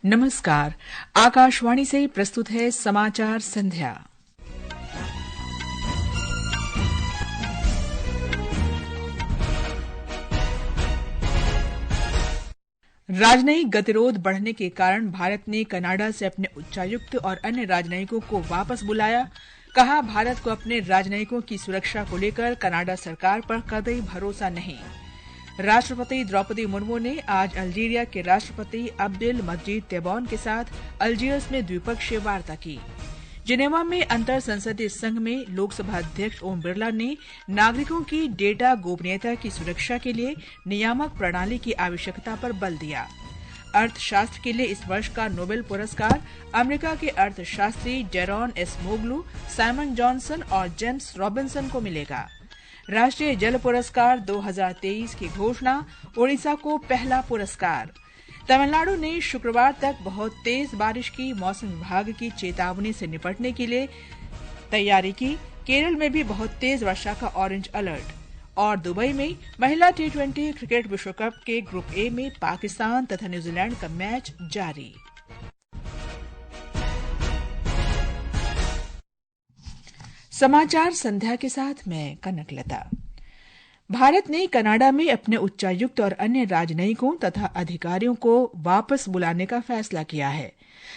नमस्कार। आकाशवाणी से प्रस्तुत है समाचार संध्या। राजनयिक गतिरोध बढ़ने के कारण भारत ने कनाडा से अपने उच्चायुक्त और अन्य राजनयिकों को वापस बुलाया। कहा, भारत को अपने राजनयिकों की सुरक्षा को लेकर कनाडा सरकार पर कतई भरोसा नहीं। राष्ट्रपति द्रौपदी मुर्मू ने आज अल्जीरिया के राष्ट्रपति अब्देल मजीद तेबौन के साथ अल्जीयर्स में द्विपक्षीय वार्ता की। जिनेवा में अंतर संसदीय संघ में लोकसभा अध्यक्ष ओम बिरला ने नागरिकों की डेटा गोपनीयता की सुरक्षा के लिए नियामक प्रणाली की आवश्यकता पर बल दिया। अर्थशास्त्र के लिए इस वर्ष का नोबेल पुरस्कार अमेरिका के अर्थशास्त्री जेरोन एस मोगलू, साइमन जॉनसन और जेम्स रॉबिन्सन को मिलेगा। राष्ट्रीय जल पुरस्कार 2023 की घोषणा, ओडिशा को पहला पुरस्कार। तमिलनाडु ने शुक्रवार तक बहुत तेज बारिश की मौसम विभाग की चेतावनी से निपटने के लिए तैयारी की। केरल में भी बहुत तेज वर्षा का ऑरेंज अलर्ट। और दुबई में महिला T20 क्रिकेट विश्व कप के ग्रुप ए में पाकिस्तान तथा न्यूजीलैंड का मैच जारी। समाचार संध्या के साथ मैं कनकलता। भारत ने कनाडा में अपने उच्चायुक्त और अन्य राजनयिकों तथा अधिकारियों को वापस बुलाने का फैसला किया है।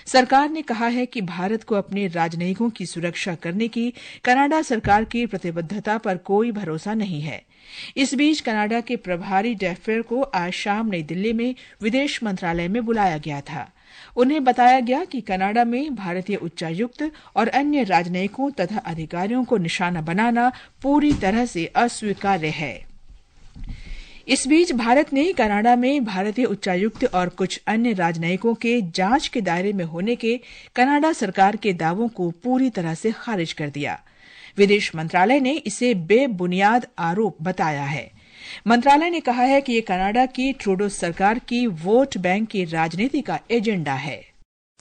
सरकार ने कहा है कि भारत को अपने राजनयिकों की सुरक्षा करने की कनाडा सरकार की प्रतिबद्धता पर कोई भरोसा नहीं है। इस बीच कनाडा के प्रभारी डेफेयर को आज शाम नई दिल्ली में विदेश मंत्रालय में बुलाया गया था। उन्हें बताया गया कि कनाडा में भारतीय उच्चायुक्त और अन्य राजनयिकों तथा अधिकारियों को निशाना बनाना पूरी तरह से अस्वीकार्य है। इस बीच भारत ने कनाडा में भारतीय उच्चायुक्त और कुछ अन्य राजनयिकों के जांच के दायरे में होने के कनाडा सरकार के दावों को पूरी तरह से खारिज कर दिया। विदेश मंत्रालय ने इसे बेबुनियाद आरोप बताया है। मंत्रालय ने कहा है कि ये कनाडा की ट्रूडो सरकार की वोट बैंक की राजनीति का एजेंडा है।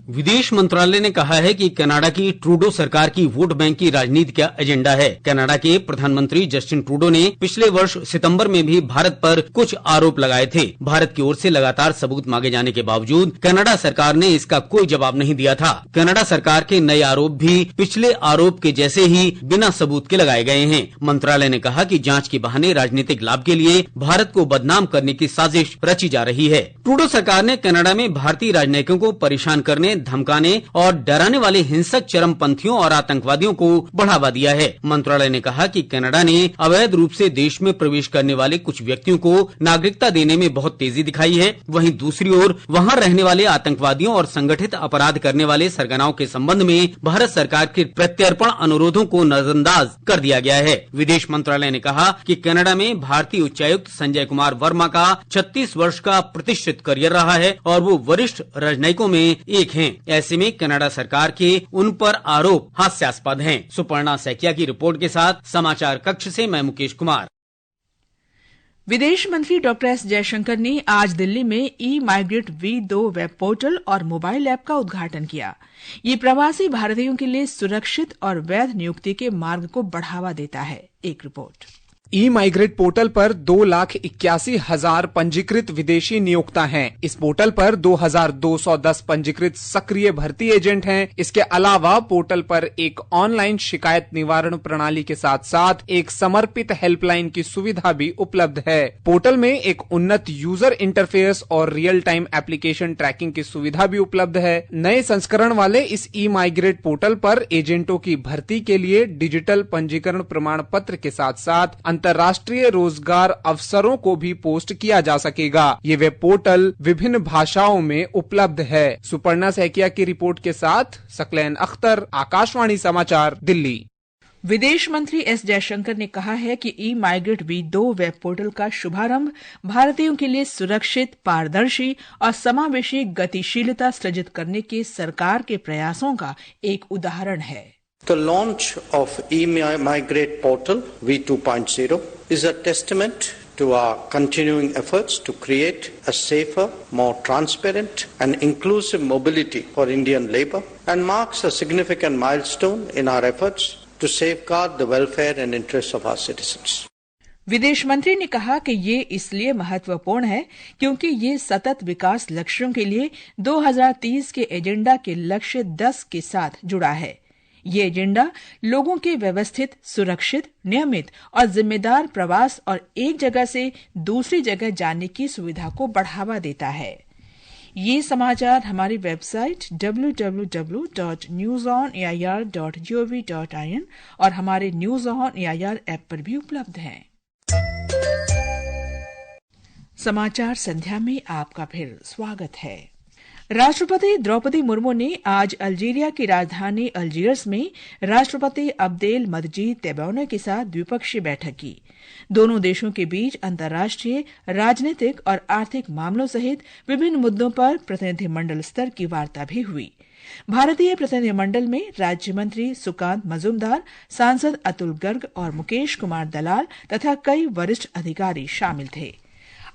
विदेश मंत्रालय ने कहा है कि कनाडा की ट्रूडो सरकार की वोट बैंक की राजनीति का एजेंडा है। कनाडा के प्रधानमंत्री जस्टिन ट्रूडो ने पिछले वर्ष सितंबर में भी भारत पर कुछ आरोप लगाए थे। भारत की ओर से लगातार सबूत मांगे जाने के बावजूद कनाडा सरकार ने इसका कोई जवाब नहीं दिया था। कनाडा सरकार के नए आरोप भी पिछले आरोप के जैसे ही बिना सबूत के लगाए गए हैं। मंत्रालय ने कहा कि जांच के बहाने राजनीतिक लाभ के लिए भारत को बदनाम करने की साजिश रची जा रही है। ट्रूडो सरकार ने कनाडा में भारतीय राजनयिकों को परेशान करने, धमकाने और डराने वाले हिंसक चरमपंथियों और आतंकवादियों को बढ़ावा दिया है। मंत्रालय ने कहा कि कनाडा ने अवैध रूप से देश में प्रवेश करने वाले कुछ व्यक्तियों को नागरिकता देने में बहुत तेजी दिखाई है। वहीं दूसरी ओर वहां रहने वाले आतंकवादियों और संगठित अपराध करने वाले सरगनाओं के संबंध में भारत सरकार के प्रत्यर्पण अनुरोधों को नजरअंदाज कर दिया गया है। विदेश मंत्रालय ने कहा कि कनाडा में भारतीय उच्चायुक्त संजय कुमार वर्मा का 36 वर्ष का प्रतिष्ठित करियर रहा है और वो वरिष्ठ राजनयिकों में एक हैं। ऐसे में कनाडा सरकार के उन पर आरोप हास्यास्पद हैं। सुपर्णा सैकिया की रिपोर्ट के साथ समाचार कक्ष से मैं मुकेश कुमार। विदेश मंत्री डॉक्टर एस जयशंकर ने आज दिल्ली में ई-माइग्रेट V2 वेब पोर्टल और मोबाइल ऐप का उद्घाटन किया। ये प्रवासी भारतीयों के लिए सुरक्षित और वैध नियुक्ति के मार्ग को बढ़ावा देता है। एक रिपोर्ट। ई-माइग्रेट पोर्टल पर 2,81,000 पंजीकृत विदेशी नियोक्ता हैं। इस पोर्टल पर 2,210 पंजीकृत सक्रिय भर्ती एजेंट हैं। इसके अलावा पोर्टल पर एक ऑनलाइन शिकायत निवारण प्रणाली के साथ साथ एक समर्पित हेल्पलाइन की सुविधा भी उपलब्ध है। पोर्टल में एक उन्नत यूजर इंटरफेस और रियल टाइम एप्लीकेशन ट्रैकिंग की सुविधा भी उपलब्ध है। नए संस्करण वाले इस ई-माइग्रेट पोर्टल पर एजेंटों की भर्ती के लिए डिजिटल पंजीकरण प्रमाण पत्र के साथ साथ अंतर्राष्ट्रीय रोजगार अवसरों को भी पोस्ट किया जा सकेगा। ये वेब पोर्टल विभिन्न भाषाओं में उपलब्ध है। सुपर्णा सैकिया की रिपोर्ट के साथ सकलैन अख्तर, आकाशवाणी समाचार, दिल्ली। विदेश मंत्री एस जयशंकर ने कहा है कि ई-माइग्रेट V2 वेब पोर्टल का शुभारंभ भारतीयों के लिए सुरक्षित, पारदर्शी और समावेशी गतिशीलता सृजित करने के सरकार के प्रयासों का एक उदाहरण है। The launch of e-migrate portal V2.0 is a testament to our continuing efforts to create a safer, more transparent and inclusive mobility for Indian labour and marks a significant milestone in our efforts to safeguard the welfare and interests of our citizens. विदेश मंत्री ने कहा कि ये इसलिए महत्वपूर्ण है क्योंकि ये सतत विकास लक्ष्यों के लिए 2030 के एजेंडा के लक्ष्य 10 के साथ जुड़ा है। ये एजेंडा लोगों के व्यवस्थित, सुरक्षित, नियमित और जिम्मेदार प्रवास और एक जगह से दूसरी जगह जाने की सुविधा को बढ़ावा देता है। ये समाचार हमारी वेबसाइट www.newsonair.gov.in और हमारे न्यूज ऑन एआईआर ऐप पर भी उपलब्ध हैं। समाचार संध्या में आपका फिर स्वागत है। राष्ट्रपति द्रौपदी मुर्मू ने आज अल्जीरिया की राजधानी अल्जीयर्स में राष्ट्रपति अब्देल मजीद तेब्बोने के साथ द्विपक्षीय बैठक की। दोनों देशों के बीच अंतर्राष्ट्रीय, राजनीतिक और आर्थिक मामलों सहित विभिन्न मुद्दों पर प्रतिनिधिमंडल स्तर की वार्ता भी हुई। भारतीय प्रतिनिधिमंडल में राज्य मंत्री सुकांत मजूमदार, सांसद अतुल गर्ग और मुकेश कुमार दलाल तथा कई वरिष्ठ अधिकारी शामिल थे।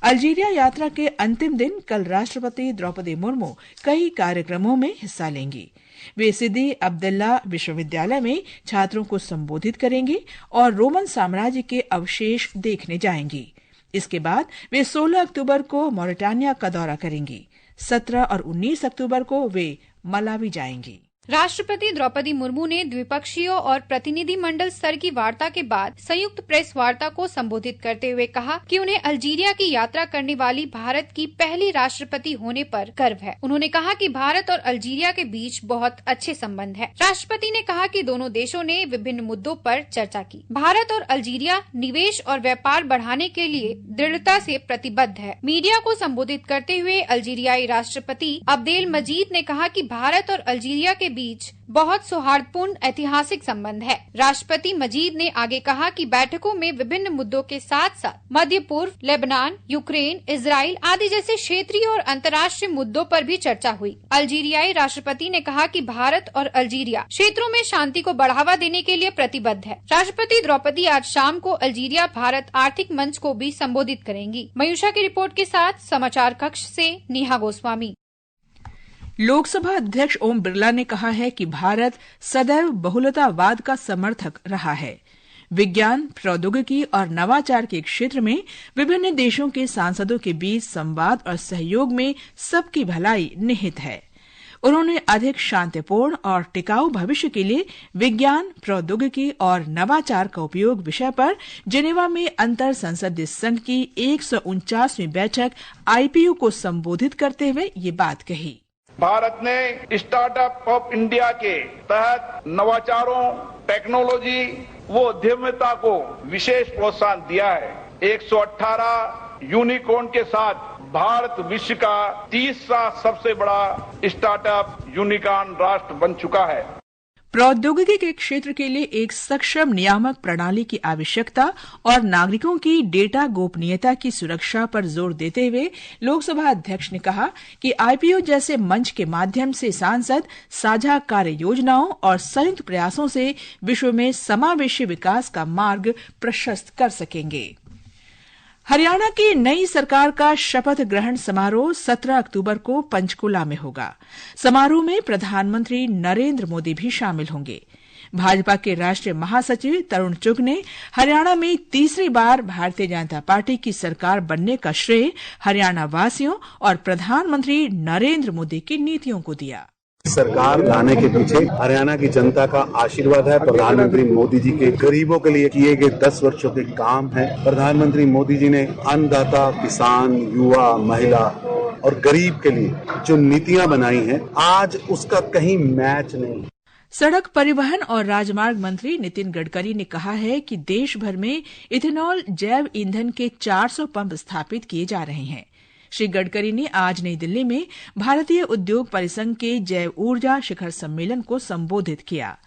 अल्जीरिया यात्रा के अंतिम दिन कल राष्ट्रपति द्रौपदी मुर्मू कई कार्यक्रमों में हिस्सा लेंगी। वे सिदी अब्दुल्ला विश्वविद्यालय में छात्रों को संबोधित करेंगी और रोमन साम्राज्य के अवशेष देखने जाएंगी। इसके बाद वे 16 अक्टूबर को मॉरिटानिया का दौरा करेंगी। 17 और 19 अक्टूबर को वे मलावी जाएंगी। राष्ट्रपति द्रौपदी मुर्मू ने द्विपक्षीय और प्रतिनिधि मंडल स्तर की वार्ता के बाद संयुक्त प्रेस वार्ता को संबोधित करते हुए कहा कि उन्हें अल्जीरिया की यात्रा करने वाली भारत की पहली राष्ट्रपति होने पर गर्व है। उन्होंने कहा कि भारत और अल्जीरिया के बीच बहुत अच्छे संबंध है। राष्ट्रपति ने कहा कि दोनों देशों ने विभिन्न मुद्दों पर चर्चा की। भारत और अल्जीरिया निवेश और व्यापार बढ़ाने के लिए दृढ़ता से प्रतिबद्ध है। मीडिया को संबोधित करते हुए अल्जीरियाई राष्ट्रपति अब्देल मजीद ने कहा कि भारत और अल्जीरिया के बीच बहुत सौहार्दपूर्ण ऐतिहासिक संबंध है। राष्ट्रपति मजीद ने आगे कहा कि बैठकों में विभिन्न मुद्दों के साथ साथ मध्य पूर्व, लेबनान, यूक्रेन, इजराइल आदि जैसे क्षेत्रीय और अंतर्राष्ट्रीय मुद्दों पर भी चर्चा हुई। अल्जीरियाई राष्ट्रपति ने कहा कि भारत और अल्जीरिया क्षेत्रों में शांति को बढ़ावा देने के लिए प्रतिबद्ध है। राष्ट्रपति द्रौपदी आज शाम को अल्जीरिया भारत आर्थिक मंच को भी संबोधित करेंगी। मयूषा की रिपोर्ट के साथ समाचार कक्ष से नेहा गोस्वामी। लोकसभा अध्यक्ष ओम बिरला ने कहा है कि भारत सदैव बहुलतावाद का समर्थक रहा है। विज्ञान, प्रौद्योगिकी और नवाचार के क्षेत्र में विभिन्न देशों के सांसदों के बीच संवाद और सहयोग में सबकी भलाई निहित है। उन्होंने अधिक शांतिपूर्ण और टिकाऊ भविष्य के लिए विज्ञान, प्रौद्योगिकी और नवाचार का उपयोग विषय पर जिनेवा में अंतर संसदीय संघ की 149वीं बैठक IPU को संबोधित करते हुए ये बात कही। भारत ने स्टार्टअप ऑफ इंडिया के तहत नवाचारों, टेक्नोलॉजी व उद्यमिता को विशेष प्रोत्साहन दिया है। 118 यूनिकॉर्न के साथ भारत विश्व का तीसरा सबसे बड़ा स्टार्टअप यूनिकॉर्न राष्ट्र बन चुका है। प्रौद्योगिकी के क्षेत्र के लिए एक सक्षम नियामक प्रणाली की आवश्यकता और नागरिकों की डेटा गोपनीयता की सुरक्षा पर जोर देते हुए लोकसभा अध्यक्ष ने कहा कि IPU जैसे मंच के माध्यम से सांसद साझा कार्य योजनाओं और संयुक्त प्रयासों से विश्व में समावेशी विकास का मार्ग प्रशस्त कर सकेंगे। हरियाणा की नई सरकार का शपथ ग्रहण समारोह 17 अक्टूबर को पंचकुला में होगा। समारोह में प्रधानमंत्री नरेंद्र मोदी भी शामिल होंगे। भाजपा के राष्ट्रीय महासचिव तरुण चुग ने हरियाणा में तीसरी बार भारतीय जनता पार्टी की सरकार बनने का श्रेय हरियाणा वासियों और प्रधानमंत्री नरेंद्र मोदी की नीतियों को दिया। सरकार लाने के पीछे हरियाणा की जनता का आशीर्वाद है। प्रधानमंत्री मोदी जी के गरीबों के लिए किए गए 10 वर्षों के काम है। प्रधानमंत्री मोदी जी ने अन्नदाता, किसान, युवा, महिला और गरीब के लिए जो नीतियां बनाई हैं, आज उसका कहीं मैच नहीं। सड़क परिवहन और राजमार्ग मंत्री नितिन गडकरी ने कहा है कि देश भर में इथेनॉल जैव ईंधन के 400 पंप स्थापित किए जा रहे हैं। श्री गडकरी ने आज नई दिल्ली में भारतीय उद्योग परिसंघ के जैव ऊर्जा शिखर सम्मेलन को संबोधित किया।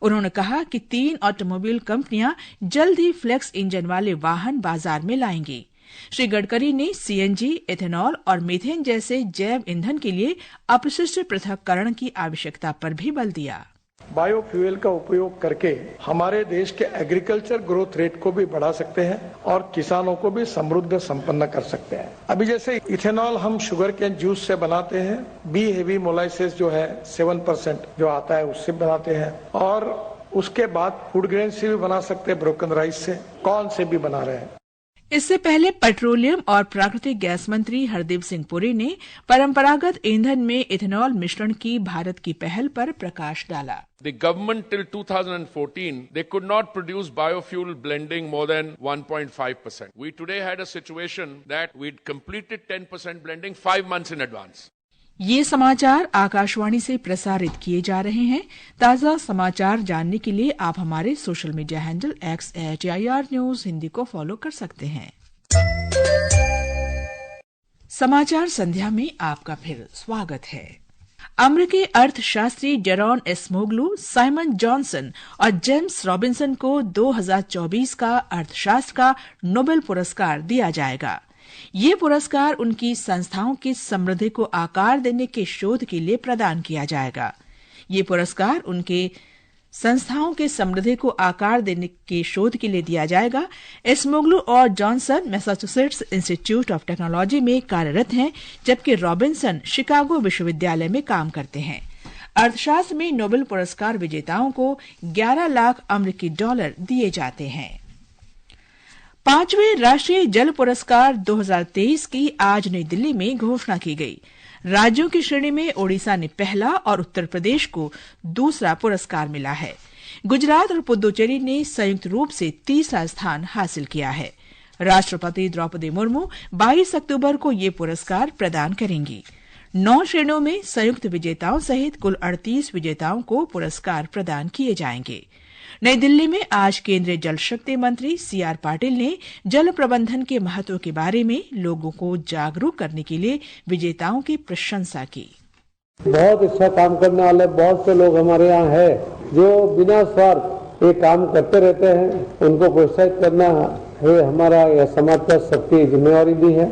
उन्होंने कहा कि 3 ऑटोमोबाइल कंपनियां जल्द ही फ्लेक्स इंजन वाले वाहन बाजार में लाएंगी। श्री गडकरी ने CNG, एथेनॉल और मीथेन जैसे जैव ईंधन के लिए अपशिष्ट पृथक्करण की आवश्यकता पर भी बल दिया। बायोफ्यूल का उपयोग करके हमारे देश के एग्रीकल्चर ग्रोथ रेट को भी बढ़ा सकते हैं और किसानों को भी समृद्ध संपन्न कर सकते हैं। अभी जैसे इथेनॉल हम शुगर केन जूस से बनाते हैं, बी हेवी मोलाइसिस जो है 7% जो आता है उससे बनाते हैं, और उसके बाद फूड ग्रेन से भी बना सकते हैं, ब्रोकन राइस से, कॉर्न से भी बना रहे हैं। इससे पहले पेट्रोलियम और प्राकृतिक गैस मंत्री हरदीप सिंह पुरी ने परंपरागत ईंधन में इथेनॉल मिश्रण की भारत की पहल पर प्रकाश डाला। The government till 2014, they could not produce biofuel blending more than 1.5%. We today had a situation that we'd completed 10% blending 5 months in advance. ये समाचार आकाशवाणी से प्रसारित किए जा रहे हैं। ताज़ा समाचार जानने के लिए आप हमारे social media handle @AIR News Hindi को फॉलो कर सकते हैं। समाचार संध्या में आपका फिर स्वागत है। अमेरिकी अर्थशास्त्री जेरॉन एसमोग्लू, साइमन जॉनसन और जेम्स रॉबिन्सन को 2024 का अर्थशास्त्र का नोबेल पुरस्कार दिया जाएगा। ये पुरस्कार उनकी संस्थाओं की समृद्धि को आकार देने के शोध के लिए प्रदान किया जाएगा। ये पुरस्कार उनके संस्थाओं के समृद्धि को आकार देने के शोध के लिए दिया जाएगा। एसमोग्लू और Johnson Massachusetts institute of technology में कार्यरत हैं, जबकि रॉबिन्सन शिकागो विश्वविद्यालय में काम करते हैं। अर्थशास्त्र में नोबेल पुरस्कार विजेताओं को 11 लाख अमेरिकी डॉलर दिए जाते हैं। 5वें राष्ट्रीय जल पुरस्कार 2023 की आज नई दिल्ली में घोषणा की गई। राज्यों की श्रेणी में ओडिशा ने पहला और उत्तर प्रदेश को दूसरा पुरस्कार मिला है। गुजरात और पुदुचेरी ने संयुक्त रूप से तीसरा स्थान हासिल किया है। राष्ट्रपति द्रौपदी मुर्मू 22 अक्टूबर को ये पुरस्कार प्रदान करेंगी। 9 श्रेणियों में संयुक्त विजेताओं सहित कुल 38 विजेताओं को पुरस्कार प्रदान किए जाएंगे। नई दिल्ली में आज केंद्रीय जल शक्ति मंत्री CR पाटिल ने जल प्रबंधन के महत्व के बारे में लोगों को जागरूक करने के लिए विजेताओं की प्रशंसा की। बहुत अच्छा काम करने वाले बहुत से लोग हमारे यहाँ हैं जो बिना स्वार्थ ये काम करते रहते हैं। उनको प्रोत्साहित करना है हमारा यह समाज का सबकी जिम्मेवारी भी है।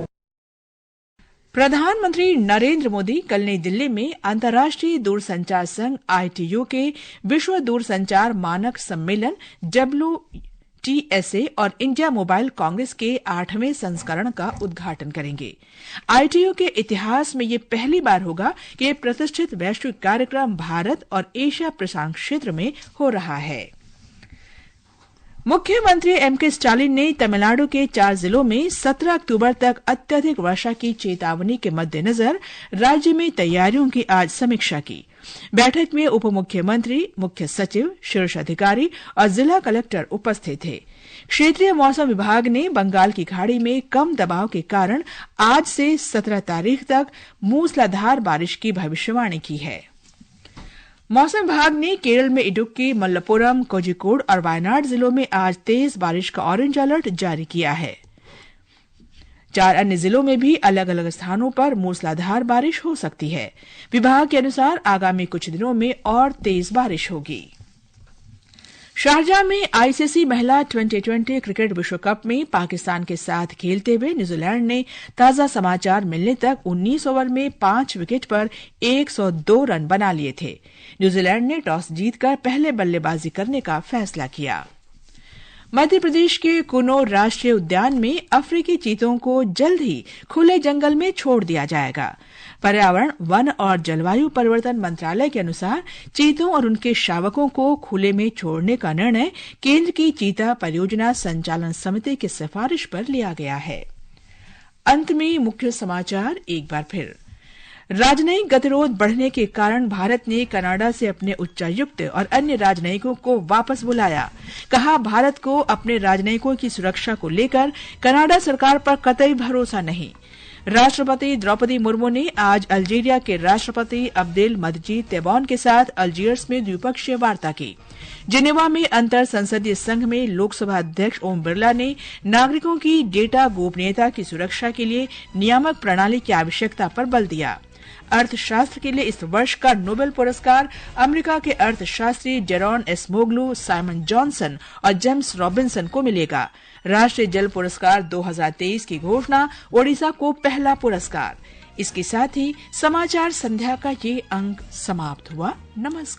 प्रधानमंत्री नरेंद्र मोदी कल नई दिल्ली में अंतर्राष्ट्रीय दूरसंचार संघ ITU के विश्व दूरसंचार मानक सम्मेलन WTSA और इंडिया मोबाइल कांग्रेस के 8वें संस्करण का उद्घाटन करेंगे। ITU के इतिहास में ये पहली बार होगा कि ये प्रतिष्ठित वैश्विक कार्यक्रम भारत और एशिया प्रशांत क्षेत्र में हो रहा है। मुख्यमंत्री MK स्टालिन ने तमिलनाडु के 4 जिलों में 17 अक्टूबर तक अत्यधिक वर्षा की चेतावनी के मद्देनजर राज्य में तैयारियों की आज समीक्षा की। बैठक में उप मुख्यमंत्री, मुख्य सचिव, शीर्ष अधिकारी और जिला कलेक्टर उपस्थित थे। क्षेत्रीय मौसम विभाग ने बंगाल की खाड़ी में कम दबाव के कारण आज से 17 तारीख तक मूसलाधार बारिश की भविष्यवाणी की है। मौसम विभाग ने केरल में इडुक्की, मल्लपुरम, कोझिकोड और वायनाड जिलों में आज तेज बारिश का ऑरेंज अलर्ट जारी किया है। 4 अन्य जिलों में भी अलग अलग स्थानों पर मूसलाधार बारिश हो सकती है। विभाग के अनुसार आगामी कुछ दिनों में और तेज बारिश होगी। शारजाह में ICC महिला 2020 क्रिकेट विश्व कप में पाकिस्तान के साथ खेलते हुए न्यूजीलैंड ने ताजा समाचार मिलने तक 19 ओवर में 5 विकेट पर 102 रन बना लिए थे। न्यूजीलैंड ने टॉस जीतकर पहले बल्लेबाजी करने का फैसला किया। मध्य प्रदेश के कुनो राष्ट्रीय उद्यान में अफ्रीकी चीतों को जल्द ही खुले जंगल में छोड़ दिया जाएगा। पर्यावरण, वन और जलवायु परिवर्तन मंत्रालय के अनुसार चीतों और उनके शावकों को खुले में छोड़ने का निर्णय केंद्र की चीता परियोजना संचालन समिति की सिफारिश पर लिया गया है। अंत में मुख्य समाचार एक बार फिर। राजनयिक गतिरोध बढ़ने के कारण भारत ने कनाडा से अपने उच्चायुक्त और अन्य राजनयिकों को वापस बुलाया। कहा, भारत को अपने राजनयिकों की सुरक्षा को लेकर कनाडा सरकार पर कतई भरोसा नहीं। राष्ट्रपति द्रौपदी मुर्मू ने आज अल्जीरिया के राष्ट्रपति अब्देल मजीद तेबौन के साथ अल्जीयर्स में द्विपक्षीय वार्ता की। जिनेवा में अंतर संसदीय संघ में लोकसभा अध्यक्ष ओम बिरला ने नागरिकों की डेटा गोपनीयता की सुरक्षा के लिए नियामक प्रणाली की आवश्यकता पर बल दिया। अर्थशास्त्र के लिए इस वर्ष का नोबेल पुरस्कार अमेरिका के अर्थशास्त्री जेरॉन एसमोग्लू, साइमन जॉनसन और जेम्स रॉबिन्सन को मिलेगा। राष्ट्रीय जल पुरस्कार 2023 की घोषणा, ओडिशा को पहला पुरस्कार। इसके साथ ही समाचार संध्या का ये अंक समाप्त हुआ। नमस्कार।